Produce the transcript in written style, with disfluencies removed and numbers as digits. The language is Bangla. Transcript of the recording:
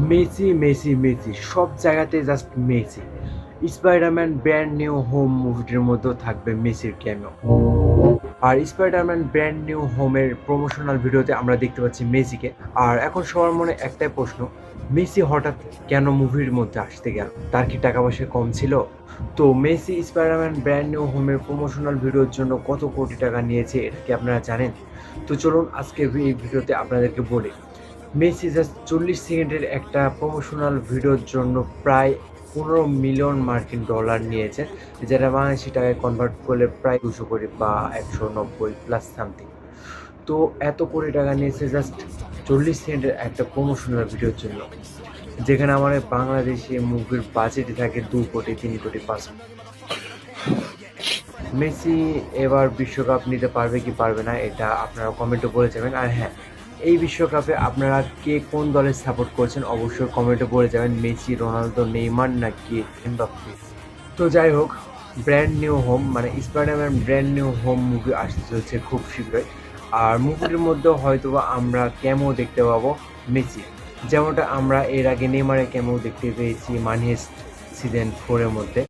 মেসি, মেসি, মেসি সব জায়গাতে just Messi. Spiderman Brand New Home মুভিটির মধ্যেও থাকবে মেসির ক্যামিও। আর স্পাইডারম্যান ব্র্যান্ড নিউ হোমের প্রমোশনাল ভিডিওতে আমরা দেখতে পাচ্ছি মেসিকে। আর এখন সবার মনে একটাই প্রশ্ন, মেসি হঠাৎ কেন মুভির মধ্যে আসতে গেল? তার কি টাকা পয়সা কম ছিল? তো মেসি স্পাইডারম্যান ব্র্যান্ড নিউ হোমের প্রমোশনাল ভিডিওর জন্য কত কোটি টাকা নিয়েছে এটা কি আপনারা জানেন? তো চলুন আজকে এই ভিডিওতে আপনাদেরকে বলি। মেসি জাস্ট 40 সেকেন্ডের একটা প্রমোশনাল ভিডিওর জন্য প্রায় 15 মিলিয়ন মার্কিন ডলার নিয়েছে, যেটা বাংলাদেশি টাকায় কনভার্ট করলে প্রায় 200 কোটি বা 190 প্লাস সামথিং। তো এত কোটি টাকা নিয়েছে জাস্ট 40 সেকেন্ডের একটা প্রমোশনাল ভিডিওর জন্য, যেখানে আমাদের বাংলাদেশি মুভির বাজেটই থাকে 2 কোটি, 3 কোটি, 5 কোটি। মেসি এবার বিশ্বকাপ নিতে পারবে কি পারবে না এটা আপনারা কমেন্টে বলে যাবেন। আর হ্যাঁ, এই বিশ্বকাপে আপনারা কে কোন দলের সাপোর্ট করছেন অবশ্যই কমেন্টে বলে যাবেন। মেসি, রোনালদো, নেইমার নাকি এমবাপ্পে? তো যাই হোক, ব্র্যান্ড নিউ হোম মানে Spiderman Brand New home movie আসতে চলছে খুব শীঘ্রই। আর মুভির মধ্যেও হয়তোবা আমরা ক্যামও দেখতে পাবো মেসি, যেমনটা আমরা এর আগে নেইমারের ক্যামও দেখতে পেয়েছি মানি সিজন 4 এর মধ্যে।